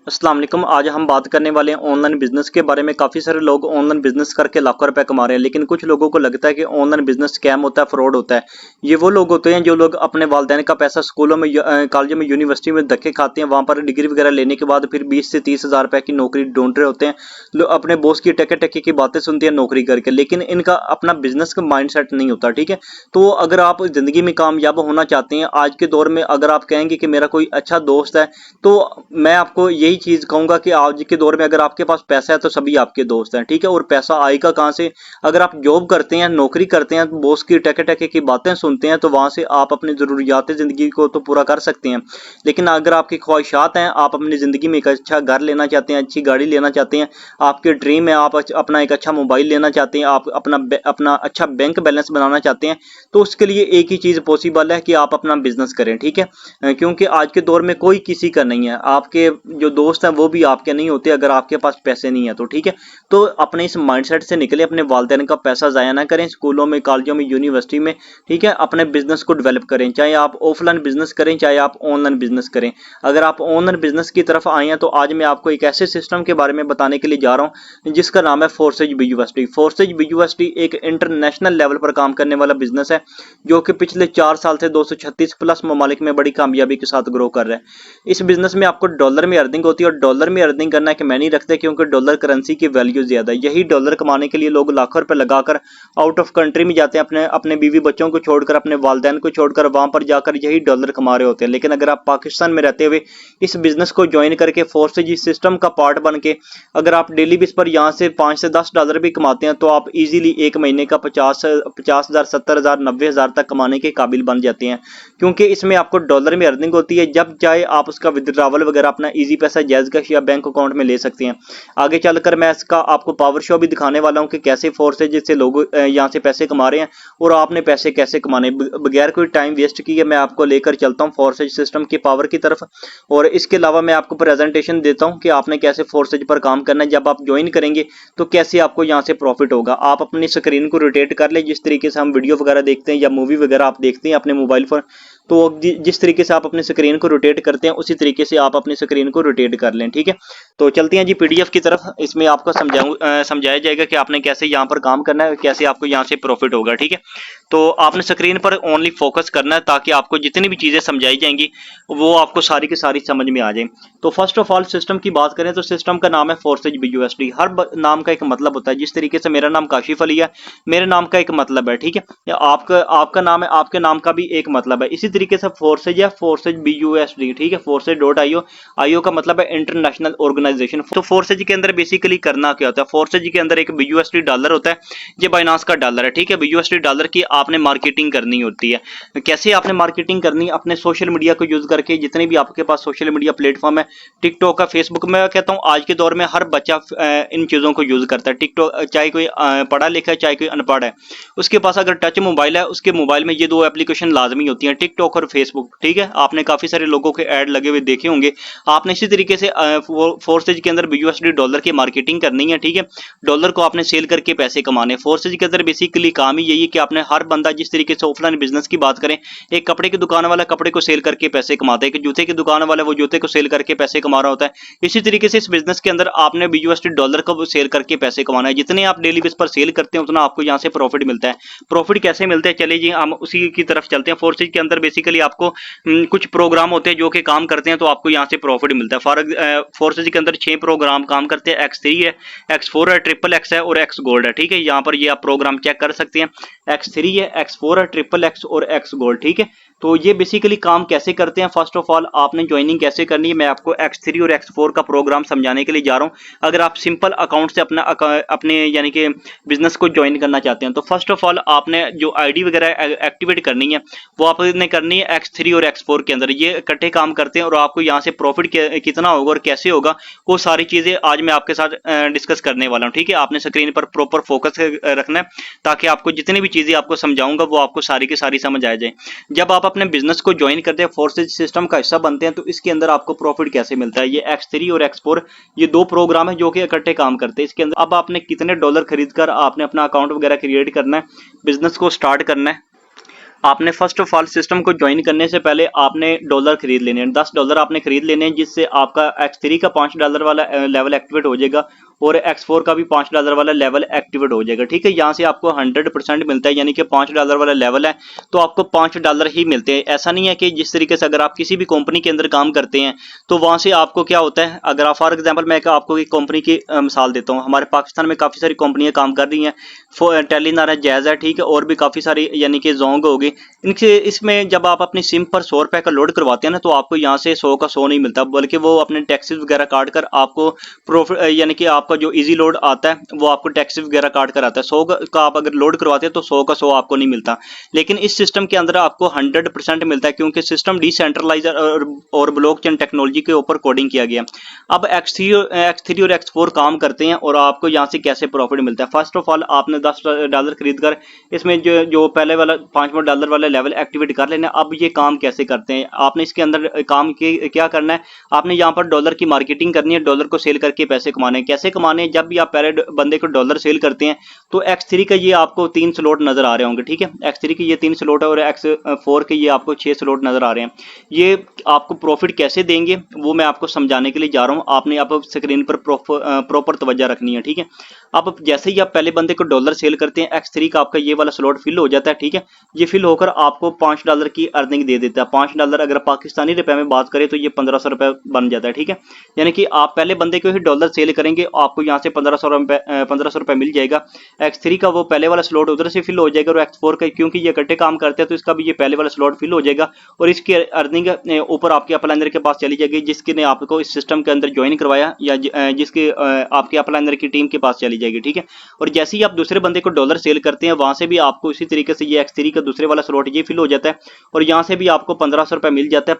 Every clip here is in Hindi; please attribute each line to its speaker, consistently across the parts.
Speaker 1: अस्सलाम वालेकुम। आज हम बात करने वाले हैं ऑनलाइन बिजनेस के बारे में। काफ़ी सारे लोग ऑनलाइन बिजनेस करके लाखों रुपए कमा रहे हैं, लेकिन कुछ लोगों को लगता है कि ऑनलाइन बिजनेस स्कैम होता है, फ्रॉड होता है। ये वो लोग होते हैं जो लोग अपने वालिदैन का पैसा स्कूलों में, कॉलेजों में, यूनिवर्सिटी में धक्के खाते हैं, वहाँ पर डिग्री वगैरह लेने के बाद फिर 20 से 30 हज़ार रुपए की नौकरी ढूंढ रहे होते हैं। अपने बॉस की टके टके की बातें सुनते हैं नौकरी करके, लेकिन इनका अपना बिजनेस का माइंड सेट नहीं होता। ठीक है, तो अगर आप ज़िंदगी में कामयाब होना चाहते हैं आज के दौर में, अगर आप कहेंगे कि मेरा कोई अच्छा दोस्त है, तो मैं आपको यही चीज़ कहूँगा कि आज के दौर में अगर आपके पास पैसा है तो सभी आपके दोस्त हैं। ठीक है, और पैसा आएगा कहाँ से? अगर आप जॉब करते हैं, नौकरी करते हैं, बॉस की टके टके की बातें सुनते हैं, तो वहाँ से आप अपनी ज़रूरियात ज़िंदगी को तो पूरा कर सकते हैं। लेकिन अगर आपकी ख्वाहिशात हैं, आप अपनी ज़िंदगी में एक अच्छा घर लेना चाहते हैं, अच्छी गाड़ी लेना चाहते हैं, आपके ड्रीम है आप अपना एक अच्छा मोबाइल लेना चाहते हैं, आप अपना अच्छा बैंक बैलेंस बनाना चाहते हैं, तो उसके लिए एक ही चीज़ पॉसिबल है कि आप अपना बिजनेस करें। ठीक है, क्योंकि आज के दौर में कोई किसी का नहीं है। आपके जो दोस्त हैं वो भी आपके नहीं होते अगर आपके पास पैसे नहीं है तो। ठीक है, तो अपने इस माइंडसेट से निकले, अपने वालिदैन का पैसा जाया ना करें स्कूलों में, कॉलेजों में, यूनिवर्सिटी में। ठीक है, अपने बिजनेस को डेवलप करें, चाहे आप ऑफलाइन बिजनेस करें, चाहे आप ऑनलाइन बिजनेस करें। अगर आप ऑनलाइन बिजनेस की तरफ आए हैं तो आज मैं आपको एक ऐसे सिस्टम के बारे में बताने के लिए जा रहा हूँ जिसका नाम है फोर्सेज बीयूएसडी। फोर्सेज बीयूएसडी एक इंटरनेशनल लेवल पर काम करने वाला बिजनेस है जो कि पिछले 4 साल से 236 प्लस ममालिक में बड़ी कामयाबी के साथ ग्रो कर रहा है। इस बिजनेस में आपको डॉलर में अर्निंग होती है, और डॉलर में अर्निंग करना एक मैंने रखते क्योंकि डॉलर करेंसी की वैल्यू ज्यादा है। यही डॉलर कमाने के लिए लोग लाखों रुपए लगाकर आउट ऑफ कंट्री में जाते हैं, अपने अपने बीवी बच्चों को छोड़कर, अपने वालिदैन को छोड़कर, वहां पर जाकर यही डॉलर कमा रहे होते हैं। लेकिन अगर आप पाकिस्तान में रहते हुए इस बिजनेस को ज्वाइन करके फोर्सेज सिस्टम का पार्ट बन के अगर आप डेली बेस पर यहाँ से 5 से 10 डॉलर भी कमाते हैं तो आप इजीली एक महीने का 50,000, 70,000, 90,000 तक कमाने के काबिल बन जाते हैं, क्योंकि इसमें आपको डॉलर में अर्निंग होती है। जब चाहे आप उसका विड्रॉवल वगैरह अपना इजी पैसा, जैज कैश या बैंक अकाउंट में ले सकते हैं। आगे चलकर मैं इसका आपको पावर शो भी दिखाने वाला हूं कि कैसे फोर्सेज से लोग यहाँ से पैसे कमा रहे हैं और आपने पैसे कैसे कमाने। बगैर कोई टाइम वेस्ट किए मैं आपको लेकर चलता हूँ फोर्सेज सिस्टम की पावर की तरफ, और इसके अलावा मैं आपको प्रेजेंटेशन देता हूँ कि आपने कैसे फोर्सेज पर काम करना है। जब आप ज्वाइन करेंगे तो कैसे आपको यहाँ से प्रॉफिट होगा। आप अपनी स्क्रीन को रोटेट कर ले, जिस तरीके से हम वीडियो वगैरह देखते हैं या मूवी वगैरह आप देखते हैं अपने मोबाइल पर, तो जिस तरीके से आप अपनी स्क्रीन को रोटेट करते हैं उसी तरीके से आप अपनी स्क्रीन को रोटेट कर लें। ठीक है, तो चलते हैं जी पीडीएफ की तरफ। इसमें आपको समझाया जाएगा कि आपने कैसे यहाँ पर काम करना है, कैसे आपको यहाँ से प्रॉफिट होगा। ठीक है, तो आपने स्क्रीन पर ओनली फोकस करना है ताकि आपको जितनी भी चीज़ें समझाई जाएंगी वो आपको सारी की सारी समझ में आ जाए। तो फर्स्ट ऑफ ऑल सिस्टम की बात करें तो सिस्टम का नाम है फोर्सेज बीयूएसडी। हर नाम का एक मतलब होता है। जिस तरीके से मेरा नाम काशिफ अली है, मेरे नाम का एक मतलब है। ठीक है, या आपका नाम है, आपके नाम का भी एक मतलब है। इसी तरीके से फोर्सेज है, फोर्सेज बीयूएसडी। ठीक है, फोर्सेज डॉट आईओ, आईओ का मतलब है इंटरनेशनल ऑर्गेनाइजेशन। तो फोर्सेज के अंदर बेसिकली करना क्या होता है? फोर्सेज के अंदर एक बीयूएसडी डॉलर होता है, ये बाइनांस का डॉलर है। ठीक है, बीयूएसडी डॉलर की आपने मार्केटिंग करनी होती है। कैसे आपने मार्केटिंग करनी है? अपने सोशल मीडिया को यूज करके, जितने भी आपके पास सोशल मीडिया प्लेटफॉर्म है, टिकटॉक का, फेसबुक, मैं कहता हूँ आज के दौर में हर बच्चा इन चीजों को यूज करता है। टिकटॉक, चाहे कोई पढ़ा लिखा है चाहे कोई अनपढ़ है, उसके पास अगर टच मोबाइल है, उसके मोबाइल में ये दो एप्लीकेशन लाजमी होती हैं, टिकटॉक और फेसबुक। ठीक है, आपने काफी सारे लोगों के ऐड लगे हुए देखे होंगे। आपने इसी तरीके से फोर्सेज के अंदर बीयूएसडी डॉलर की मार्केटिंग करनी है। ठीक है, डॉलर को आपने सेल करके पैसे कमाने। फोर्सेज के अंदर बेसिकली काम ही यही है कि आपने हर बंदा, जिस तरीके से ऑफलाइन बिजनेस की बात करें, एक कपड़े की दुकान वाला कपड़े को सेल करके पैसे कमाता है, एक जूते की दुकान वाला वो जूते को सेल करके पैसे कमा रहा होता है। इसी तरीके से इस बिजनेस के अंदर आपने बीयूएसडी डॉलर को सेल करके पैसे कमाना है। जितने आप डेली बेस पर सेल करते हैं उतना आपको यहाँ से प्रॉफिट मिलता है। प्रॉफिट कैसे मिलता है, चलिए जी हम उसी की तरफ चलते हैं। फोर्सेज के अंदर बेसिकली आपको कुछ प्रोग्राम होते हैं जो कि काम करते हैं, तो आपको यहाँ से प्रॉफिट मिलता है। फोर्सेज के अंदर 6 प्रोग्राम काम करते हैं। X3 है, X4 है, ट्रिपल एक्स है और एक्स गोल्ड है। ठीक है, यहाँ पर ये आप प्रोग्राम चेक कर सकते हैं। X3 है, X4 है, ट्रिपल एक्स और एक्स गोल्ड। ठीक है, तो ये बेसिकली काम कैसे करते हैं, फर्स्ट ऑफ ऑल आपने ज्वाइनिंग कैसे करनी है, मैं आपको X3 और X4 का प्रोग्राम समझाने के लिए जा रहा हूं। अगर आप सिंपल अकाउंट से अपने यानी कि बिजनेस को ज्वाइन करना चाहते हैं तो फर्स्ट ऑफ ऑल आपने जो आईडी वगैरह एक्टिवेट करनी है वो आपने करनी है X3 और X4 के अंदर। ये इकट्ठे काम करते हैं और आपको यहाँ से प्रॉफिट कितना होगा और कैसे होगा वो सारी चीजें आज मैं आपके साथ डिस्कस करने वाला हूँ। ठीक है, आपने स्क्रीन पर प्रॉपर फोकस रखना है ताकि आपको जितनी भी चीजें आपको समझाऊंगा वो आपको सारी की सारी समझ आ जाए। जब आप अपने बिजनेस को ज्वाइन करते हैं, फोर्सेज सिस्टम का हिस्सा बनते हैं, तो इसके अंदर आपको प्रॉफिट कैसे मिलता है। ये X3 और X4 ये दो प्रोग्राम है जो कि इकट्ठे काम करते हैं। इसके अंदर अब आपने कितने डॉलर खरीद कर आपने अपना अकाउंट वगैरह क्रिएट करना है, बिजनेस को स्टार्ट करना है। आपने फर्स्ट ऑफ ऑल सिस्टम को ज्वाइन करने से पहले आपने डॉलर खरीद लेने हैं, $10 आपने खरीद लेने हैं, जिससे आपका X3 का $5 वाला लेवल एक्टिवेट हो जाएगा और X4 का भी $5 वाला लेवल एक्टिवेट हो जाएगा। ठीक है, यहाँ से आपको 100% मिलता है, यानी कि $5 वाला लेवल है तो आपको $5 ही मिलते हैं। ऐसा नहीं है कि जिस तरीके से अगर आप किसी भी कंपनी के अंदर काम करते हैं तो वहां से आपको क्या होता है, अगर आप फॉर एग्जांपल मैं आपको एक कंपनी की मिसाल देता हूँ। हमारे पाकिस्तान में काफ़ी सारी कंपनियां काम कर रही हैं, टेलीनार है, जैज़ है, ठीक है, और भी काफ़ी सारी यानी कि जोंग होगी। इनसे इसमें जब आप अपनी सिम पर ₹100 का लोड करवाते हैं ना तो आपको यहाँ से 100 का 100 नहीं मिलता, बल्कि वो अपने टैक्सेस वगैरह काट कर आपको प्रॉफिट यानी कि आपका जो इजी लोड आता है वो आपको टैक्सेस वगैरह काट कर आता है। 100 का आप अगर लोड करवाते हैं तो 100 का 100 आपको नहीं मिलता, लेकिन इस सिस्टम के अंदर आपको 100% मिलता है, क्योंकि सिस्टम डिसेंट्रलाइजर और ब्लॉकचेन टेक्नोलॉजी के ऊपर कोडिंग किया गया। अब X3 और X4 काम करते हैं और आपको यहाँ से कैसे प्रॉफिट मिलता है। फर्स्ट ऑफ ऑल आपने $10 खरीद कर इसमें जो पहले वाला $5 वाला लेवल एक्टिवेट कर लेना। अब ये काम कैसे करते हैं, आपने इसके अंदर काम क्या करना है, आपने यहाँ पर डॉलर की मार्केटिंग करनी है, डॉलर को सेल करके पैसे कमाने हैं। कैसे कमाने हैं, जब भी आप पहले बंदे को डॉलर सेल करते हैं तो X3 का ये आपको 3 स्लॉट नजर आ रहे होंगे, ठीक है, X3 के ये 3 स्लॉट है और X4 के ये आपको 6 स्लॉट नजर आ रहे हैं। ये आपको प्रॉफिट कैसे देंगे वो मैं आपको समझाने के लिए जा रहा हूँ। आपने आप स्क्रीन पर प्रॉपर तवज्जो रखनी है, ठीक है। अब जैसे ही आप पहले बंदे को डॉलर सेल करते हैं X3 का आपका ये वाला स्लॉट फिल हो जाता है, ठीक है। ये फिल होकर आपको $5 की अर्निंग दे देता है। $5 अगर पाकिस्तानी रुपए में बात करें तो ये 1500 रुपए बन जाता है, ठीक है। यानी कि आप पहले बंदे को ही डॉलर सेल करेंगे, आपको यहाँ से 1500 रुपए मिल जाएगा। X3 का वो पहले वाला स्लॉट उधर से फिल हो जाएगा और X4 का क्योंकि ये इकट्ठे काम करते हैं तो इसका भी ये पहले वाला स्लॉट फिल हो जाएगा और इसकी अर्निंग ऊपर आपके अपलाइनर के पास चली जाएगी, जिसके ने आपको इस सिस्टम के अंदर ज्वाइन करवाया या जिसके आपके अपलाइनर की टीम के पास चली जाएगी, ठीक है। और जैसे ही आप दूसरे बंदे को डॉलर सेल करते हैं वहां से भी आपको इसी तरीके से ये X3 का दूसरे वाला स्लॉट ये फिल हो जाता है और यहाँ से भी आपको 1500 रुपए मिल जाता है,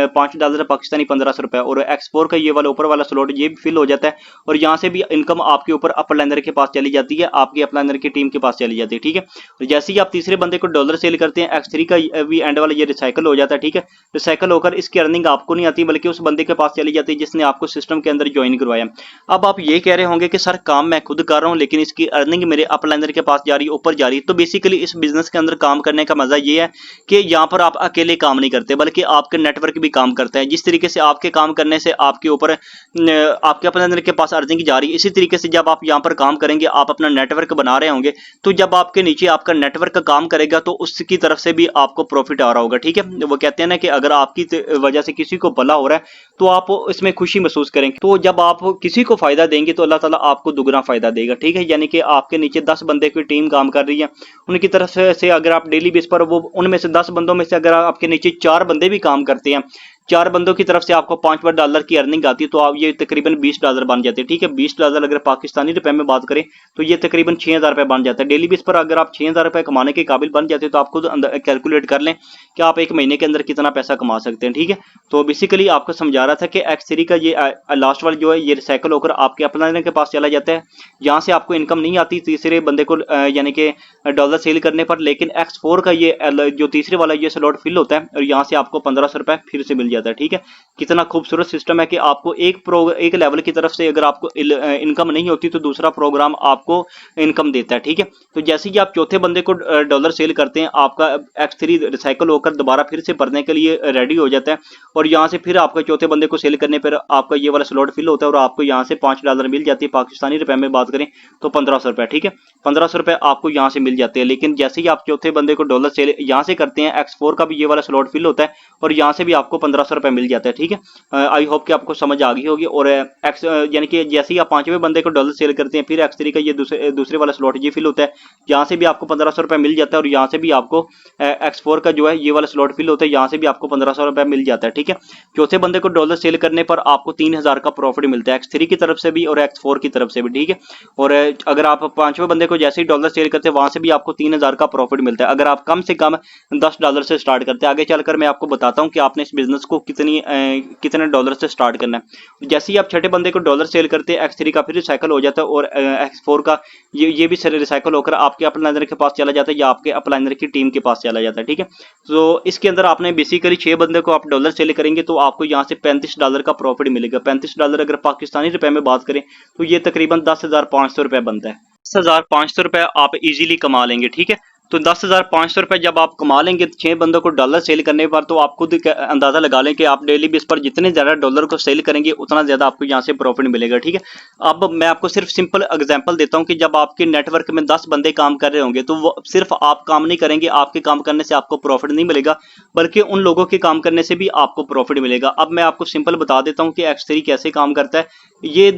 Speaker 1: $5 पाकिस्तानी 1500 रुपए। और X4 का ये वाला ऊपर वाला स्लॉट ये भी फिल हो जाता है और यहाँ से भी इनकम आपके ऊपर अपलाइनर के पास चली जाती है, आपके अपलाइनर की टीम के पास चली जाती है, ठीक है। और जैसे ही आप तीसरे बंदे को डॉलर सेल करते हैं X3 का भी एंड वाला ये रिसाइकल हो जाता है, ठीक है। रिसाइकल होकर इसकी अर्निंग आपको नहीं आती बल्कि उस बंदे के पास चली जाती है जिसने आपको सिस्टम के अंदर ज्वाइन करवाया। अब आप ये कह रहे होंगे कि सर काम मैं खुद कर रहा हूँ लेकिन इसकी अर्निंग मेरे अपलाइनर के पास जा रही है, ऊपर जा रही है। तो बेसिकली इस बिजनेस के अंदर काम करने का मजा ये है कि यहाँ पर आप अकेले काम नहीं करते बल्कि आपके नेटवर्क भी काम करता है। जिस तरीके से आपके काम करने से आपके ऊपर आपके अपलाइनर के पास अर्निंग जा रही है, इसी तरीके से जब आप यहाँ पर काम करेंगे आप अपना नेटवर्क बना रहे होंगे तो जब आपके नीचे आपका नेटवर्क काम करेगा तो उसकी तरफ से भी आपको प्रॉफिट आ रहा होगा, ठीक है। वो कहते हैं ना कि अगर आपकी वजह से किसी को भला हो रहा है तो आप इसमें खुशी महसूस करेंगे। तो जब आप किसी को फायदा देंगे तो अल्लाह ताला आपको दुगना फायदा देगा, ठीक है। यानी कि आपके नीचे 10 बंदे की टीम काम कर रही है, उनकी तरफ से अगर आप डेली बेस पर वो उनमें से 10 बंदों में से अगर आपके नीचे 4 बंदे भी काम करते हैं, 4 बंदों की तरफ से आपको $5 की अर्निंग आती है तो आप ये तकरीबन $20 बन जाते हैं, ठीक है। $20 अगर पाकिस्तानी रुपए में बात करें तो ये तकरीबन 6000 रुपए बन जाता है। डेली बेस पर अगर आप 6000 रुपए कमाने के काबिल बन जाते हैं तो आप खुद कैलकुलेट कर लें कि आप एक महीने के अंदर कितना पैसा कमा सकते हैं, ठीक है। तो बेसिकली आपको समझा रहा था कि X3 का ये लास्ट वाला जो है ये रिसाइकल होकर आपके अपलाइनर के पास चला जाता है, यहाँ से आपको इनकम नहीं आती तीसरे बंदे को यानी कि डॉलर सेल करने पर। लेकिन X4 का ये जो तीसरे वाला ये स्लॉट फिल होता है और यहाँ से आपको 1500 रुपए फिर से मिल जाता है, ठीक है। कितना खूबसूरत सिस्टम है कि आपको एक लेवल की तरफ से अगर आपको इनकम नहीं होती तो दूसरा प्रोग्राम आपको इनकम देता है, ठीक है। तो जैसे ही आप चौथे बंदे को डॉलर सेल करते हैं आपका X3 रिसाइकल होकर दोबारा फिर से भरने के लिए रेडी हो जाता है और यहाँ से फिर आपका चौथे बंदे को सेल करने पर आपका ये वाला स्लॉट फिल होता है और आपको यहाँ से $5 मिल जाती है। पाकिस्तानी रुपए में बात करें तो 1500 रुपए, ठीक है। 1500 रुपए आपको यहाँ से मिल जाते हैं। लेकिन जैसे ही आप चौथे बंदे को डॉलर सेल यहाँ से करते हैं X4 का भी ये वाला स्लॉट फिल होता है और यहाँ से भी आपको 1500 रुपए मिल जाता है, ठीक है। आई होप कि आपको समझ आ गई होगी। और एक्स यानी कि जैसे ही आप 5वें बंदे को डॉलर सेल करते हैं फिर X3 का ये दूसरे वाला स्लॉट ये फिल होता है, यहाँ से भी आपको 1500 रुपए मिल जाता है और यहाँ से भी आपको X4 का जो है ये वाला स्लॉट फिल होता है, यहाँ से भी आपको 1500 रुपए मिल जाता है, ठीक है। चौथे बंदे को डॉलर सेल करने पर आपको 3000 का प्रॉफिट मिलता है X3 की तरफ से भी और X4 की तरफ से भी, ठीक है। और अगर आप 5वें बंदे को जैसे ही डॉलर सेल करते हैं वहां से भी आपको 3000 का प्रॉफिट मिलता है अगर आप कम से कम $10 से स्टार्ट करते हैं। आगे चलकर मैं आपको बताता हूँ कि आपने इस बिजनेस को कितने डॉलर से स्टार्ट करना है। जैसे ही आप छठे बंदे को डॉलर सेल करते हैं X3 का फिर रिसाइकल हो जाता है और X4 का ये भी रिसाइकल होकर आपके अपलाइनर के पास चला जाता है या आपके अपलाइनर की टीम के पास चला जाता है, ठीक है। तो इसके अंदर आपने बेसिकली 6 बंदे को आप डॉलर सेल करेंगे तो आपको यहाँ से $35 का प्रॉफिट मिलेगा। $35 अगर पाकिस्तानी रुपए में बात करें तो ये तकरीबन 10,500 रुपए बनता है। 10,500 रुपए आप इजीली कमा लेंगे, ठीक है। तो 10,500 रुपए जब आप कमा लेंगे 6 बंदों को डॉलर सेल करने पर, तो आप खुद अंदाजा लगा लें कि आप डेली बेस पर जितने ज्यादा डॉलर को सेल करेंगे उतना ज्यादा आपको यहाँ से प्रॉफिट मिलेगा। ठीक है, अब मैं आपको सिर्फ सिंपल एग्जांपल देता हूँ कि जब आपके नेटवर्क में 10 बंदे काम कर रहे होंगे तो वो सिर्फ आप काम नहीं करेंगे, आपके काम करने से आपको प्रॉफिट नहीं मिलेगा, बल्कि उन लोगों के काम करने से भी आपको प्रॉफिट मिलेगा। अब मैं आपको सिंपल बता देता हूँ कि X3 कैसे काम करता है। ये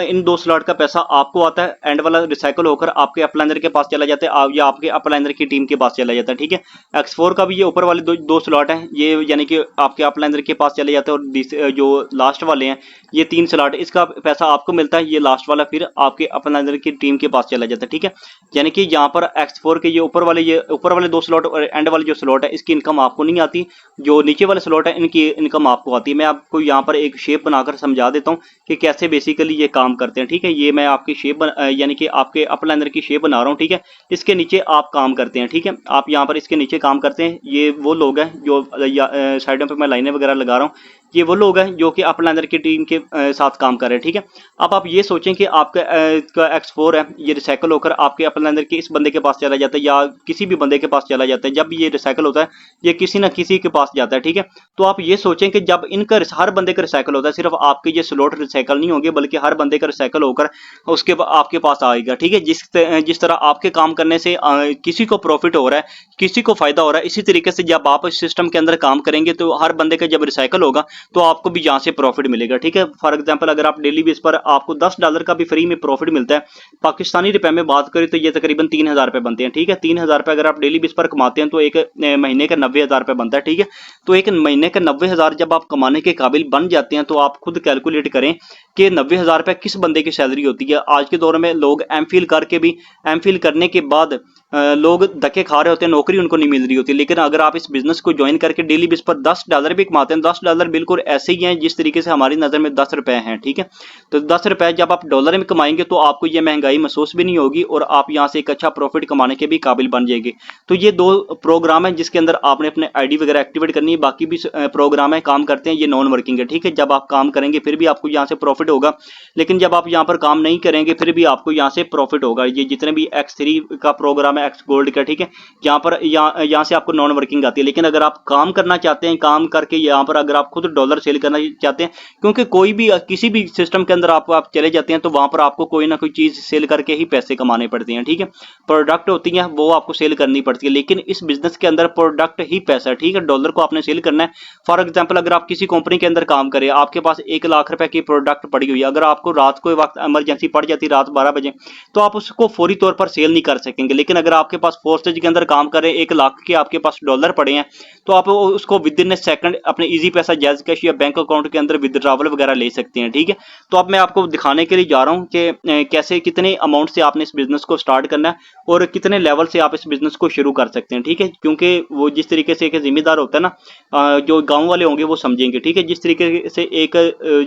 Speaker 1: इन दो स्लॉट का पैसा आपको आता है, एंड वाला रिसाइकल होकर आपके अपलाइनर के पास चला जाता है या आपके अपलाइनर की टीम के पास चला जाता है। ठीक है, X4 का भी ये ऊपर वाले दो स्लॉट हैं, ये यानी कि आपके अपलाइनर के पास चले जाते हैं, और जो लास्ट वाले हैं ये 3 स्लॉट, इसका पैसा आपको मिलता है, ये लास्ट वाला फिर आपके अपलाइनर की टीम के पास चला जाता है। ठीक है, यानी कि यहाँ पर X4 के ये ऊपर वाले 2 स्लॉट और एंड वाले जो स्लॉट है इसकी इनकम आपको नहीं आती, जो नीचे वाले स्लॉट है इनकी इनकम आपको आती है। मैं आपको यहाँ पर एक शेप बनाकर समझा देता हूँ कि कैसे बेसिकली ये काम करते हैं। ठीक है, ये मैं आपकी शेप यानी कि आपके अपलाइनर की शेप बना रहा हूँ। ठीक है, इसके नीचे आप काम करते हैं। ठीक है, आप यहाँ पर इसके नीचे काम करते हैं, ये वो लोग हैं जो साइडों पे मैं लाइनें वगैरह लगा रहा हूँ, ये वो लोग हैं जो कि अपलाइनर की टीम के साथ काम कर रहे हैं। ठीक है, अब आप ये सोचें कि आपका X4 है, ये रिसाइकल होकर आपके अपलाइनर के इस बंदे के पास चला जाता है या किसी भी बंदे के पास चला जाता है। जब भी ये रिसाइकल होता है ये किसी ना किसी के पास जाता है। ठीक है, तो आप ये सोचें कि जब इनका हर बंदे का रिसाइकल होता है, सिर्फ आपके ये स्लॉट रिसाइकल नहीं होंगे बल्कि हर बंदे का रिसाइकल होकर उसके आपके पास आएगा। ठीक है, जिस तरह आपके काम करने से किसी को प्रॉफिट हो रहा है, किसी को फायदा हो रहा है, इसी तरीके से जब आप इस सिस्टम के अंदर काम करेंगे तो हर बंदे का जब रिसाइकल होगा तो आपको भी यहाँ से प्रॉफिट मिलेगा। ठीक है, फॉर एग्जांपल अगर आप डेली बेस पर आपको $10 का भी फ्री में प्रॉफिट मिलता है, पाकिस्तानी रुपए में बात करें तो ये तकरीबन 3,000 रुपए बनते हैं। ठीक है, 3,000 रुपए अगर आप डेली बेस पर कमाते हैं तो एक महीने का 90,000 रुपए बनता है। ठीक है, तो एक महीने का 90,000 जब आप कमाने के काबिल बन जाते हैं तो आप खुद कैलकुलेट करें कि 90,000 रुपए किस बंदे की सैलरी होती है। आज के दौर में लोग एमफिल करके भी, एमफिल करने के बाद लोग धक्के खा रहे होते हैं, नौकरी उनको नहीं मिल रही होती। लेकिन अगर आप इस बिजनेस को ज्वाइन करके डेली बेस पर $10 भी कमाते हैं, $10 बिल्कुल ऐसे ही हैं जिस तरीके से हमारी नजर में 10 रुपए हैं। ठीक है, तो 10 रुपए जब आप डॉलर में कमाएंगे तो आपको ये महंगाई महसूस भी नहीं होगी और आप यहाँ से एक अच्छा प्रॉफिट कमाने के भी काबिल बन जाएंगे। तो ये 2 प्रोग्राम है जिसके अंदर आपने अपने आईडी वगैरह एक्टिवेट करनी है। बाकी भी प्रोग्राम है काम करते हैं, ये नॉन वर्किंग है। ठीक है, जब आप काम करेंगे फिर भी आपको यहाँ से प्रॉफिट होगा, लेकिन जब आप यहाँ पर काम नहीं करेंगे फिर भी आपको यहाँ से प्रॉफिट होगा। ये जितने भी X3 का प्रोग्राम है, X गोल्ड का, ठीक है, यहाँ से आपको नॉन वर्किंग आती है। लेकिन अगर आप काम करना चाहते हैं, काम करके यहाँ पर अगर आप खुद डॉलर सेल करना चाहते हैं, क्योंकि कोई भी किसी भी सिस्टम के अंदर आप चले जाते हैं तो वहां पर आपको कोई ना कोई चीज सेल करके ही पैसे कमाने पड़ते हैं। ठीक है, प्रोडक्ट होती है वो आपको सेल करनी पड़ती है, लेकिन इस बिजनेस के अंदर प्रोडक्ट ही पैसा है। ठीक है, डॉलर को आपने सेल करना है। फॉर एग्जाम्पल अगर आप किसी कंपनी के अंदर काम करें, आपके पास 1 लाख रुपए की प्रोडक्ट पड़ी हुई है, अगर आपको रात को वक्त इमरजेंसी पड़ जाती है रात 12 बजे, तो आप उसको फौरी तौर पर सेल नहीं कर सकेंगे। लेकिन अगर आपके पास फोर्सेज के अंदर काम करे, 1 लाख के आपके पास डॉलर पड़े हैं, तो आप उसको विद इन ए सेकंड अपने इजी पैसा, जैज कैश या बैंक अकाउंट के अंदर विदड्रॉवल वगैरह ले सकते हैं। ठीक है, तो अब मैं आपको दिखाने के लिए जा रहा हूं कि कैसे, कितने अमाउंट से आपने इस बिजनेस को स्टार्ट करना है और कितने लेवल से आप इस बिजनेस को शुरू कर सकते हैं। ठीक है, क्योंकि वो जिस तरीके से एक जिम्मेदार होता है ना, जो गांव वाले होंगे वो समझेंगे। ठीक है, जिस तरीके से एक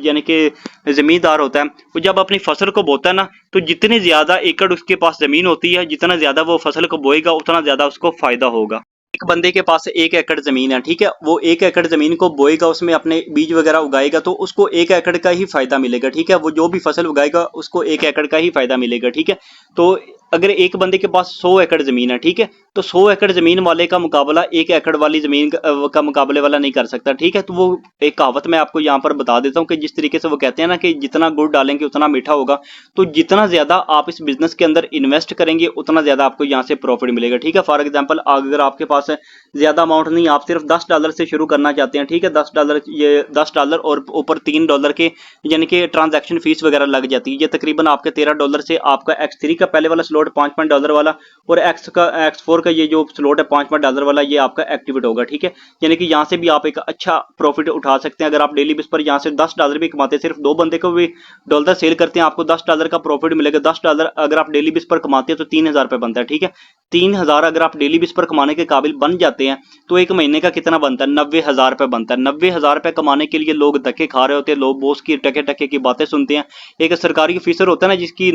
Speaker 1: यानी कि जमींदार होता है, वो जब अपनी फसल को बोता है ना, तो जितने ज्यादा एकड़ उसके पास जमीन होती है, जितना ज्यादा वो फसल को बोएगा उतना ज्यादा उसको फायदा होगा। एक बंदे के पास 1 एकड़ जमीन है, ठीक है, वो 1 एकड़ जमीन को बोएगा, उसमें अपने बीज वगैरह उगाएगा तो उसको 1 एकड़ का ही फायदा मिलेगा। ठीक है, वो जो भी फसल उगाएगा उसको 1 एकड़ का ही फायदा मिलेगा। ठीक है, तो अगर एक बंदे के पास 100 एकड़ जमीन है, ठीक है, तो 100 एकड़ जमीन वाले का मुकाबला 1 एकड़ वाली जमीन का मुकाबले वाला नहीं कर सकता। ठीक है, तो वो एक कहावत मैं आपको यहाँ पर बता देता हूँ कि जिस तरीके से वो कहते हैं ना कि जितना गुड़ डालेंगे उतना मीठा होगा, तो जितना ज्यादा आप इस बिजनेस के अंदर इन्वेस्ट करेंगे उतना ज्यादा आपको यहाँ से प्रॉफिट मिलेगा। ठीक है, फॉर एग्जाम्पल अगर आपके पास ज्यादा अमाउंट नहीं, आप सिर्फ $10 से शुरू करना चाहते हैं, ठीक है, $10, ये $10 और ऊपर $3 के यानी कि ट्रांजैक्शन फीस वगैरह लग जाती है, ये तकरीबन आपके $13 से आपका X3 का पहले वाला स्लॉट $5 वाला और X4 का ये जो स्लॉट है $5 वाला, ये आपका एक्टिवेट होगा। ठीक है, यानी कि यहाँ से भी आप एक अच्छा प्रॉफिट उठा सकते हैं। अगर आप डेली बेस पर यहाँ से $10 भी कमाते हैं, सिर्फ 2 बंदे को भी डॉलर सेल करते हैं, आपको $10 का प्रॉफिट मिलेगा। $10 अगर आप डेली बेस पर कमाते हैं तो 3,000 रुपए बनता है। ठीक है, 3,000 अगर आप डेली बेस पर कमाने के काबिल बन जाते हैं तो एक महीने का कितना बनता है? 90,000 रुपए बनता है। 90,000 रुपए कमाने के लिए लोग धक्के खा रहे होते हैं, लोग बॉस की टके टके की बातें सुनते हैं। एक सरकारी ऑफिसर होता है ना जिसकी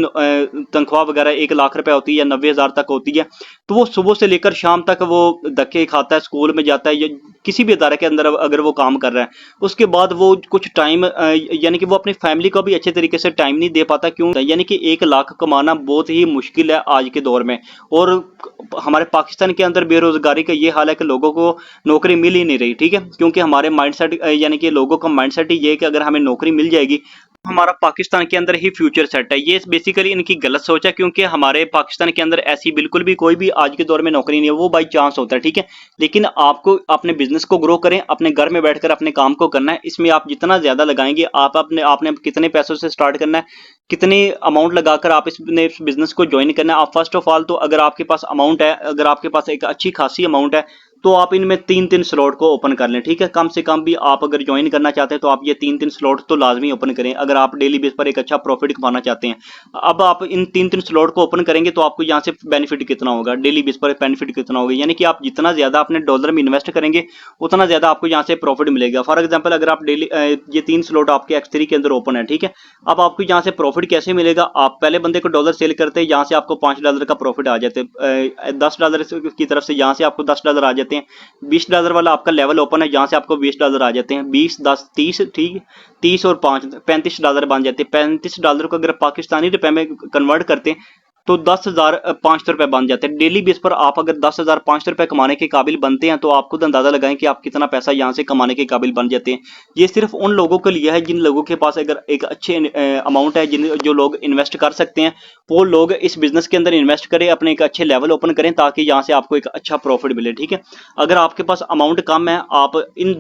Speaker 1: तनख्वाह वगैरह 1 लाख रुपए होती है या 90,000 तक होती है, तो वो सुबह से लेकर शाम तक वो धक्के खाता है, स्कूल में जाता है या किसी भी इदारे के अंदर अगर वो काम कर रहा है, उसके बाद वो कुछ टाइम यानी कि वो अपनी फैमिली को भी अच्छे तरीके से टाइम नहीं दे पाता। क्यों? यानी कि 1 लाख कमाना बहुत ही मुश्किल है आज के दौर में। और हमारे पाकिस्तान के अंदर बेरोजगारी का ये हाल है कि लोगों को नौकरी मिल ही नहीं रही, ठीक है, क्योंकि हमारे माइंडसेट यानी कि लोगों का माइंडसेट ही ये है कि अगर हमें नौकरी मिल जाएगी हमारा पाकिस्तान के अंदर ही फ्यूचर सेट है। ये बेसिकली इनकी गलत सोच है, क्योंकि हमारे पाकिस्तान के अंदर ऐसी बिल्कुल भी कोई भी आज के दौर में नौकरी नहीं है, वो बाई चांस होता है, ठीक है। लेकिन आपको अपने बिजनेस को ग्रो करें, अपने घर में बैठकर अपने काम को करना है। इसमें आप जितना ज्यादा लगाएंगे, आपने आपने कितने पैसों से स्टार्ट करना है, कितनी अमाउंट लगाकर आप इस बिजनेस को ज्वाइन करना है। आप फर्स्ट ऑफ ऑल तो अगर आपके पास अमाउंट है, अगर आपके पास एक अच्छी खासी अमाउंट है, तो आप इनमें 3-3 स्लॉट को ओपन कर लें, ठीक है। कम से कम भी आप अगर ज्वाइन करना चाहते हैं तो आप ये 3-3 स्लॉट तो लाजमी ओपन करें, अगर आप डेली बेस पर एक अच्छा प्रॉफिट कमाना चाहते हैं। अब आप इन 3-3 स्लॉट को ओपन करेंगे तो आपको यहाँ से बेनिफिट कितना होगा, डेली बेस पर बेनिफिट कितना होगा, यानी कि आप जितना ज्यादा अपने डॉलर में इन्वेस्ट करेंगे उतना ज्यादा आपको यहाँ से प्रॉफिट मिलेगा। फॉर एग्जाम्पल अगर आप डेली ये 3 स्लॉट आपके X3 के अंदर ओपन है, ठीक है। अब आपको यहाँ से प्रॉफिट कैसे मिलेगा? आप पहले बंदे को डॉलर सेल करते हैं, यहाँ से आपको $5 का प्रॉफिट आ जाते हैं। $10 की तरफ से यहाँ से आपको $10 आ जाते हैं। $20 वाला आपका लेवल ओपन है, जहां से आपको $20 आ जाते हैं। 20, 10, 30, ठीक, 30 और 5 $35 बन जाते हैं। $35 को अगर पाकिस्तानी रुपए में कन्वर्ट करते हैं तो 10,500 रुपए बन जाते हैं। डेली बेस पर आप अगर 10,500 रुपए कमाने के काबिल बनते हैं तो आप खुद अंदाजा लगाएं कि आप कितना पैसा यहाँ से कमाने के काबिल बन जाते हैं। ये सिर्फ उन लोगों के लिए है जिन लोगों के पास अगर एक अच्छे अमाउंट है, जो लोग इन्वेस्ट कर सकते हैं, वो लोग इस बिजनेस के अंदर इन्वेस्ट करें, अपने एक अच्छे लेवल ओपन करें ताकि यहाँ से आपको एक अच्छा प्रॉफिट मिले, ठीक है। अगर आपके पास अमाउंट कम है, आप इन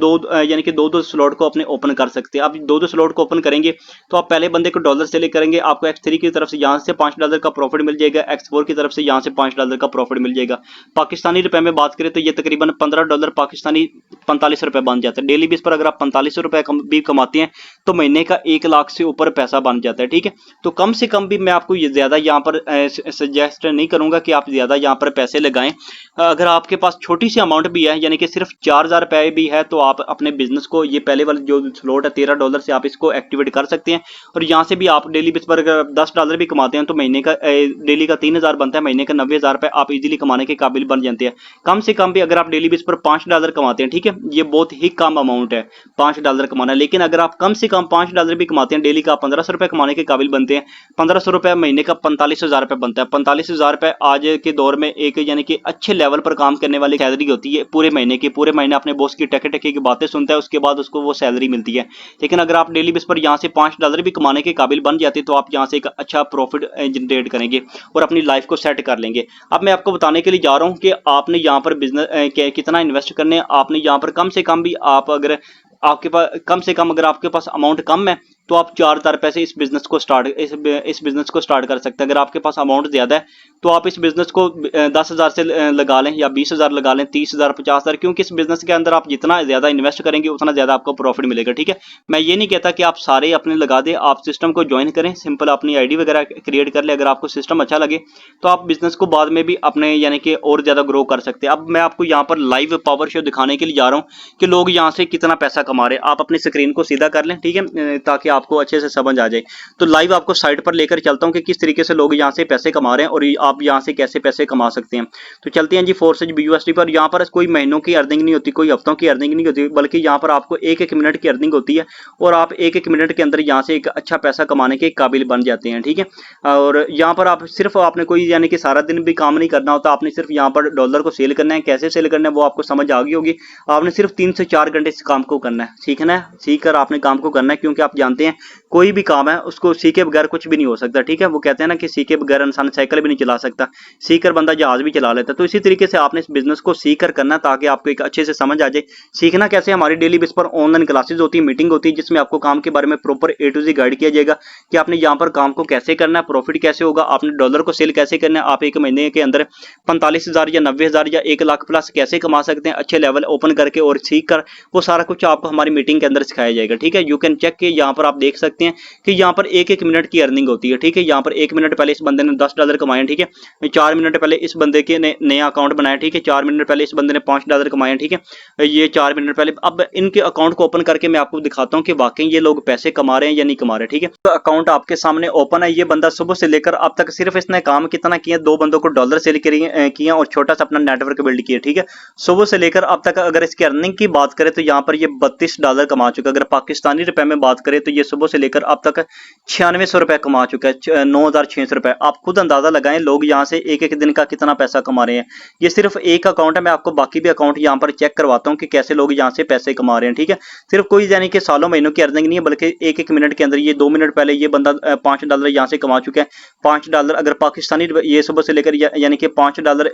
Speaker 1: यानी कि दो स्लॉट को अपने ओपन कर सकते हैं। आप दो स्लॉट को ओपन करेंगे तो आप पहले बंदे को डॉलर सेल करेंगे, आपको X3 की तरफ से यहाँ से $5 का प्रॉफिट मिल जाएगा, X4 की तरफ से यहाँ से $5 का प्रॉफिट मिल जाएगा। पाकिस्तानी रुपए में बात करें तो ये तकरीबन $15 पाकिस्तानी 45 रुपए बन जाता है। डेली बेस पर अगर आप 45 रुपए भी कमाते हैं तो महीने का 1 लाख से ऊपर पैसा बन जाता है, ठीक है। तो कम से कम भी मैं आपको ये ज्यादा यहाँ पर सजेस्ट नहीं करूंगा कि आप ज्यादा यहाँ पर पैसे लगाएं। अगर आपके पास छोटी सी अमाउंट भी है, यानी कि सिर्फ $4,000 रुपए भी है, तो आप अपने बिजनेस को ये पहले वाले जो स्लॉट है $13 से आप इसको एक्टिवेट कर सकते हैं। और यहाँ से भी आप डेली बेस पर अगर $10 भी कमाते हैं तो महीने का डेली का 3,000 बनता है, महीने का $90,000 रुपए आप इजीली कमाने के काबिल बन जाते हैं। कम से कम भी अगर आप डेली बेस पर $5 कमाते हैं, ठीक है, ये बहुत ही कम अमाउंट है $5 कमाना। लेकिन अगर आप कम से कम $5 भी कमाते हैं, डेली का $1,500 रुपए कमाने के काबिल बनते हैं। $1,500 रुपए महीने का $45,000 रुपए बनता है। $45,000 रुपए आज के दौर में एक यानी कि अच्छे लेवल पर काम करने वाली सैलरी होती है पूरे महीने की। पूरे महीने अपने बॉस की टके टके की बातें सुनता है, उसके बाद उसको वो सैलरी मिलती है। लेकिन अगर आप डेली बेस पर यहाँ से $5 भी कमाने के काबिल बन जाते तो आप यहाँ से एक अच्छा प्रॉफिट जनरेट करेंगे और अपनी लाइफ को सेट कर लेंगे। अब मैं आपको बताने के लिए जा रहा हूँ कि आपने यहाँ पर बिजनेस कितना इन्वेस्ट करने हैं। आपने यहाँ पर कम से कम भी आप अगर आपके पास कम से कम अगर आपके पास अमाउंट कम है तो आप $4,000 से इस बिजनेस को स्टार्ट कर सकते हैं। अगर आपके पास अमाउंट ज्यादा है तो आप इस बिजनेस को 10,000 से लगा लें या 20,000 लगा लें, 30,000, 50,000, क्योंकि इस बिजनेस के अंदर आप जितना ज्यादा इन्वेस्ट करेंगे उतना ज्यादा आपको प्रॉफिट मिलेगा, ठीक है। मैं ये नहीं कहता कि आप सारे अपने लगा दें, आप सिस्टम को ज्वाइन करें, सिंपल अपनी आईडी वगैरह क्रिएट कर ले। अगर आपको सिस्टम अच्छा लगे तो आप बिजनेस को बाद में भी अपने यानी कि और ज्यादा ग्रो कर सकते हैं। अब मैं आपको यहाँ पर लाइव पावर शो दिखाने के लिए जा रहा हूँ कि लोग यहाँ से कितना पैसा कमा रहे हैं। आप अपनी स्क्रीन को सीधा कर लें, ठीक है, ताकि आपको अच्छे से समझ आ जाए। तो लाइव आपको साइट पर लेकर चलता हूं कि किस तरीके से लोग यहां से पैसे कमा रहे हैं और आप यहां से कैसे पैसे कमा सकते हैं। तो चलते हैं जी फोर्सेज BUSD पर। यहां पर कोई महीनों की अर्निंग नहीं होती, कोई हफ्तों की अर्निंग नहीं होती, बल्कि यहां पर आपको 1-1 मिनट की अर्निंग होती है और आप 1-1 मिनट के अंदर यहां से एक अच्छा पैसा कमाने के काबिल बन जाते हैं, ठीक है। और यहां पर आप सिर्फ आपने कोई यानी कि सारा दिन भी काम नहीं करना होता, आपने सिर्फ यहां पर डॉलर को सेल करना है। कैसे सेल करना है वो आपको समझ आ गई होगी। आपने सिर्फ 3 से 4 घंटे इस काम को करना है, सीखना है, सीख कर आपने काम को करना है, क्योंकि आप जानते हैं कोई भी काम है उसको सीखे बगैर कुछ भी नहीं हो सकता, ठीक है। वो कहते हैं ना कि सीखे बगैर इंसान साइकिल भी नहीं चला सकता, सीखकर बंदा जहाज भी चला लेता है। तो इसी तरीके से आपने इस बिजनेस को सीख कर करना ताकि आपको एक अच्छे से समझ आ जाए। सीखना कैसे? हमारी डेली बेस पर ऑनलाइन क्लासेस होती है, मीटिंग होती है, जिसमें आपको काम के बारे में proper A to Z guide किया जाएगा कि आपने यहाँ पर काम को कैसे करना है, प्रॉफिट कैसे होगा, आपने डॉलर को सेल कैसे करना है, आप एक महीने के अंदर 45,000 या 90,000 या 1 लाख प्लस कैसे कमा सकते हैं अच्छे लेवल ओपन करके और सीख कर। वो सारा कुछ आपको हमारी मीटिंग के अंदर सिखाया जाएगा, ठीक है। यू कैन चेक के यहाँ पर आप देख सकते सकते हैं कि यहाँ पर एक एक मिनट की अर्निंग होती है, ठीक है। यहाँ पर 1 मिनट पहले इस बंदे ने $10 कमाए, ठीक है। 4 मिनट पहले इस बंदे के ने नया अकाउंट बनाया, ठीक है। 4 मिनट पहले इस बंदे ने $5 कमाए, ठीक है। ये 4 मिनट पहले। अब इनके अकाउंट को ओपन करके मैं आपको दिखाता हूँ कि वाकई ये लोग पैसे कमा रहे हैं या नहीं कमा रहे, ठीक है। तो अकाउंट आपके सामने ओपन है। ये बंदा सुबह से लेकर अब तक सिर्फ इसने काम कितना किया, 2 बंदों को डॉलर सेल किया और छोटा सा अपना नेटवर्क बिल्ड किया, ठीक है। सुबह से लेकर अब तक अगर इसकी अर्निंग की बात करें तो यहाँ पर ये $32 कमा चुका है। अगर पाकिस्तानी रुपए में बात करें तो ये सुबह से लेकर अब तक 9600 रुपए कमा चुका है, 9600 रुपए। आप खुद अंदाजा लगाएं लोग यहाँ से एक एक दिन का कितना पैसा कमा रहे हैं। ये सिर्फ एक अकाउंट है, मैं आपको बाकी भी अकाउंट यहाँ पर चेक करवाता हूँ कि कैसे लोग यहाँ से पैसे कमा रहे हैं, ठीक है। सिर्फ कोई यानी कि सालों महीनों की अर्निंग नहीं है, बल्कि एक एक मिनट के अंदर। ये 2 मिनट पहले ये बंदा $5 यहाँ से कमा चुका है। $5 अगर पाकिस्तानी ये सुबह से लेकर यानी कि $5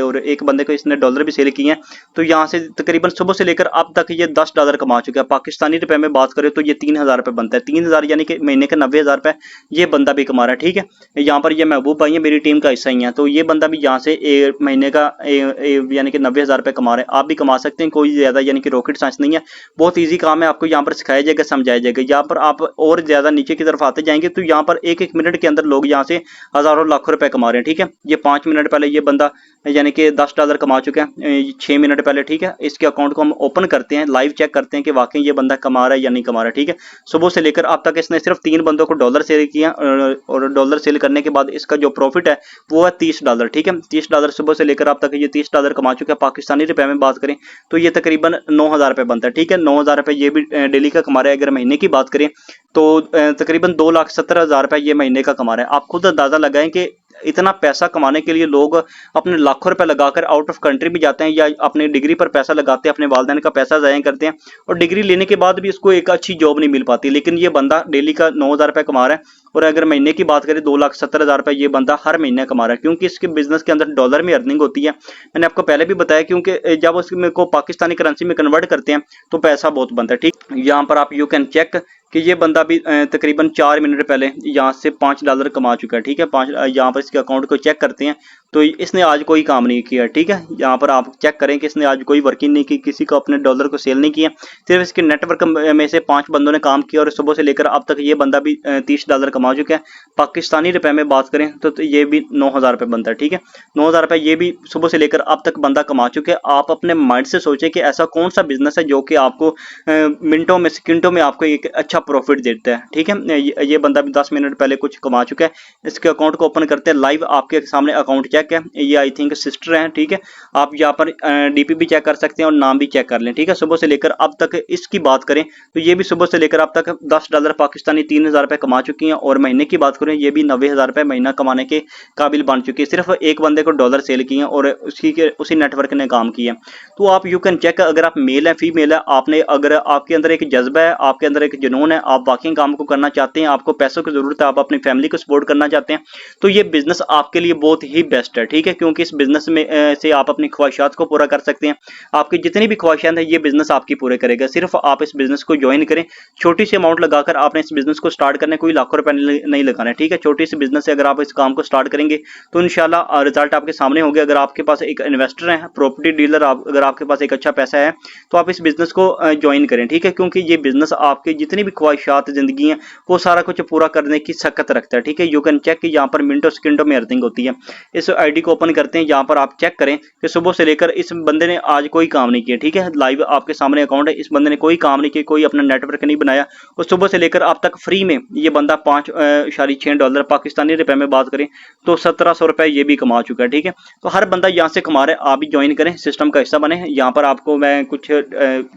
Speaker 1: और एक बंदे को इसने डॉलर भी सेल किए हैं, तो यहाँ से तकरीबन सुबह से लेकर अब तक ये $10 कमा चुका है। पाकिस्तानी रुपए में बात करें तो ये 3000 रुपए बनता है। 3000 यानी कि महीने के 90,000 रुपए ये बंदा भी कमा रहा है, ठीक है। यहाँ पर ये महबूब भाई है, मेरी टीम का हिस्सा ही है, तो ये बंदा भी यहाँ से महीने का यानी कि 90,000 रुपए कमा रहे हैं। आप भी कमा सकते हैं, कोई ज्यादा यानी कि रॉकेट साइंस नहीं है, बहुत ईजी काम है। आपको यहाँ पर सिखाया जाएगा, समझाया जाएगा। यहाँ पर आप और ज्यादा नीचे की तरफ आते जाएंगे तो यहाँ पर एक एक मिनट के अंदर लोग यहाँ से हजारों लाखों रुपए कमा रहे हैं, ठीक है। ये 5 मिनट पहले ये बंदा यानी कि $10 कमा चुका है, 6 मिनट पहले, ठीक है। इसके अकाउंट को हम ओपन करते हैं, लाइव चेक करते हैं कि वाकई ये बंदा कमा रहा है या नहीं कमा रहा है, ठीक है। सुबह से लेकर अब तक इसने सिर्फ 3 बंदों को डॉलर सेल किया और डॉलर सेल करने के बाद इसका जो प्रॉफिट है वो है $30, ठीक है। $30 सुबह से लेकर अब तक ये $30 कमा चुका है। पाकिस्तानी रुपए में बात करें तो ये तकरीबन 9000 रुपए बनता है, ठीक है। 9000 रुपए ये भी डेली का कमा रहा है। अगर महीने की बात करें तो तकरीबन 2,70,000 रुपए ये महीने का कमा रहा है। आप खुद अंदाजा लगाएं कि इतना पैसा कमाने के लिए लोग अपने लाखों रुपए लगाकर आउट ऑफ कंट्री भी जाते हैं या अपनी डिग्री पर पैसा लगाते हैं, अपने वालिदैन का पैसा ज़ाया करते हैं और डिग्री लेने के बाद भी उसको एक अच्छी जॉब नहीं मिल पाती। लेकिन ये बंदा डेली का 9000 रुपए कमा रहा है और अगर महीने की बात करें 2,70,000 रुपए ये बंदा हर महीने कमा रहा है, क्योंकि इसके बिजनेस के अंदर डॉलर में अर्निंग होती है। मैंने आपको पहले भी बताया, क्योंकि जब उसको पाकिस्तानी करेंसी में कन्वर्ट करते हैं तो पैसा बहुत बनता है, ठीक। यहाँ पर आप यू कैन चेक कि ये बंदा भी तकरीबन 4 मिनट पहले यहाँ से $5 कमा चुका है, ठीक है। 5 यहाँ पर इसके अकाउंट को चेक करते हैं तो इसने आज कोई काम नहीं किया, ठीक है। यहाँ पर आप चेक करें कि इसने आज कोई वर्किंग नहीं की, किसी को अपने डॉलर को सेल नहीं किया, सिर्फ इसके नेटवर्क में से 5 बंदों ने काम किया और सुबह से लेकर अब तक ये बंदा भी $30 कमा चुका है। पाकिस्तानी रुपए में बात करें तो ये भी 9,000 रुपए बनता है, ठीक है। 9,000 रुपए ये भी सुबह से लेकर अब तक बंदा कमा चुके हैं। आप अपने माइंड से सोचें कि ऐसा कौन सा बिजनेस है जो कि आपको मिनटों में, सेकंडों में आपको एक अच्छा प्रॉफिट देता है, ठीक है। ये बंदा भी 10 मिनट पहले कुछ कमा चुका है। इसके अकाउंट को ओपन करते हैं, लाइव आपके सामने अकाउंट चेक है। ये आई थिंक सिस्टर है, ठीक है। आप यहाँ पर डीपी भी चेक कर सकते हैं और नाम भी चेक कर लें, ठीक है। सुबह से लेकर अब तक इसकी बात करें तो ये भी सुबह से लेकर अब तक $10 पाकिस्तानी 3,000 रुपए कमा चुकी हैं और महीने की बात करें ये भी 90,000 रुपए महीना कमाने के काबिल बन चुकी है। सिर्फ एक बंदे को डॉलर सेल किए और उसी नेटवर्क ने काम किया। तो आप यू कैन चेक, अगर आप मेल है फीमेल है, आपने अगर आपके अंदर एक जज्बा है, आपके अंदर एक जुनून है, आप वाकई काम को करना चाहते हैं, आपको पैसों की जरूरत है, आप अपनी फैमिली को सपोर्ट करना चाहते हैं, तो ये बिजनेस आपके लिए बहुत ही बेस्ट है, ठीक है। क्योंकि इस बिजनेस में से आप अपनी ख्वाहिशात को पूरा कर सकते हैं। आपकी जितनी भी ख्वाहिशात हैं ये बिजनेस आपकी पूरे करेगा। सिर्फ आप इस बिजनेस को ज्वाइन करें, छोटी सी अमाउंट लगाकर आपने इस बिजनेस को स्टार्ट करने, कोई लाखों रुपए नहीं लगाना है, ठीक है। छोटी सी बिजनेस से अगर आप इस काम को स्टार्ट करेंगे तो इंशाल्लाह रिजल्ट आपके सामने होंगे। अगर आपके पास एक इन्वेस्टर है, प्रॉपर्टी डीलर, अगर आपके पास एक अच्छा पैसा है तो आप इस बिजनेस को ज्वाइन करें, ठीक है। क्योंकि ये बिजनेस आपकी जितनी भी ख्वाहिशात जिंदगी है वो सारा कुछ पूरा करने की सकत रखता है, ठीक है। यू कैन चेक कि यहाँ पर मिनटों सेकंडों में अर्निंग होती है। इस आईडी को ओपन करते हैं, यहाँ पर आप चेक करें कि सुबह से लेकर इस बंदे ने आज कोई काम नहीं किया, ठीक है। लाइव आपके सामने अकाउंट है, इस बंदे ने कोई काम नहीं किया, कोई अपना नेटवर्क नहीं बनाया और सुबह से लेकर अब तक फ्री में ये बंदा $5.6 पाकिस्तानी रुपए में बात करें तो 1700 रुपए ये भी कमा चुका है, ठीक है। तो हर बंदा यहाँ से कमा रहा है, आप भी ज्वाइन करें, सिस्टम का हिस्सा बने। यहाँ पर आपको मैं कुछ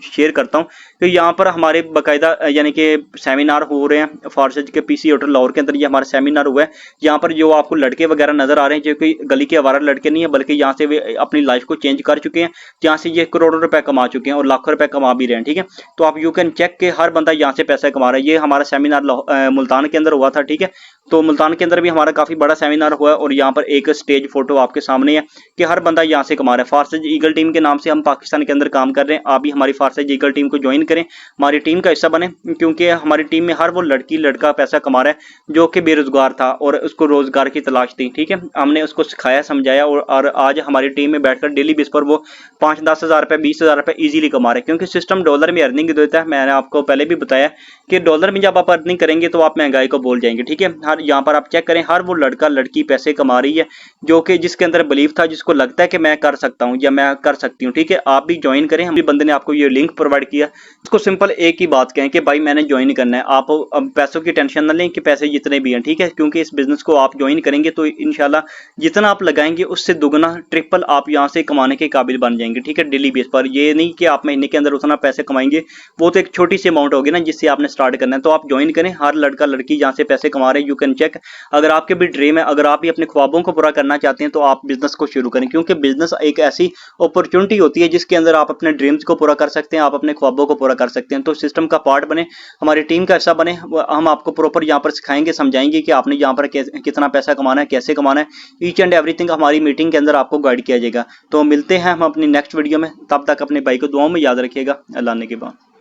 Speaker 1: शेयर करता हूँ कि यहाँ पर हमारे बाकायदा यानी कि सेमिनार हो रहे हैं फारसेज के पीसी होटल लाहौर के अंदर। ये हमारा सेमिनार हुआ है। यहाँ पर जो आपको लड़के वगैरह नजर आ रहे हैं जो कोई गली के आवारा लड़के नहीं है, बल्कि यहाँ से वे अपनी लाइफ को चेंज कर चुके हैं, जहाँ से ये करोड़ों रुपए कमा चुके हैं और लाखों रुपए कमा भी रहे हैं, ठीक है। तो आप यू कैन चेक के हर बंदा यहाँ से पैसा कमा रहा है। ये हमारा सेमिनार मुल्तान के अंदर हुआ था, ठीक है। तो मुल्तान के अंदर भी हमारा काफी बड़ा सेमिनार हुआ है और यहाँ पर एक स्टेज फोटो आपके सामने है कि हर बंदा यहाँ से कमा रहा है। फारसेज ईगल टीम के नाम से हम पाकिस्तान के अंदर काम कर रहे हैं। आप भी हमारी फारसेज ईगल टीम को ज्वाइन करें, हमारी टीम का हिस्सा बने, क्योंकि हमारी टीम में हर वो लड़की लड़का पैसा कमा रहा है जो कि बेरोजगार था और उसको रोजगार की तलाश थी, ठीक है। हमने उसको सिखाया समझाया और आज हमारी टीम में बैठकर डेली बेस पर वो 5-10 हज़ार रुपये 20 हज़ार रुपये ईजिली कमा रहे हैं, क्योंकि सिस्टम डॉलर में अर्निंग देता है। मैंने आपको पहले भी बताया कि डॉलर में जब आप अर्निंग करेंगे तो आप महंगाई को भूल जाएंगे। ठीक है, हर यहाँ पर आप चेक करें, हर वो लड़का लड़की पैसे कमा रही है जो कि जिसके अंदर बिलीव था, जिसको लगता है कि मैं कर सकता हूँ या मैं कर सकती हूँ। ठीक है, आप भी ज्वाइन करें। हम भी बंदे ने आपको ये लिंक प्रोवाइड किया, उसको सिंपल एक ही बात कहें कि भाई मैंने ज्वाइन करना है। आप अब पैसों की टेंशन ना लें कि पैसे जितने भी हैं, ठीक है, क्योंकि इस बिजनेस को आप ज्वाइन करेंगे तो इंशाल्लाह जितना आप लगाएंगे उससे दुगना ट्रिपल आप यहाँ से कमाने के काबिल बन जाएंगे। ठीक है, डेली बेस पर, ये नहीं कि आप महीने के अंदर उतना पैसे कमाएंगे, वो तो एक छोटी सी अमाउंट होगी ना जिससे आपने स्टार्ट करना है। तो आप ज्वाइन करें, हर लड़का लड़की जहाँ से पैसे कमा रहे हैं, यू कैन चेक। अगर आपके भी ड्रीम है, अगर आप भी अपने ख्वाबों को पूरा करना चाहते हैं तो आप बिजनेस को शुरू करें, क्योंकि बिजनेस एक ऐसी अपॉर्चुनिटी होती है जिसके अंदर आप अपने ड्रीम्स को पूरा कर सकते हैं, आप अपने ख्वाबों को पूरा कर सकते हैं। तो सिस्टम का पार्ट बने, हमारी टीम का हिस्सा बने। हम आपको प्रॉपर यहाँ पर सिखाएंगे, समझाएंगे कि आपने यहाँ पर कितना पैसा कमाना है, कैसे कमाना है, ईच एंड एवरीथिंग हमारी मीटिंग के अंदर आपको गाइड किया जाएगा। तो मिलते हैं हम अपनी नेक्स्ट वीडियो में, तब तक अपने भाई को दुआओं में याद रखिएगा। अल्लाह ने के बाद।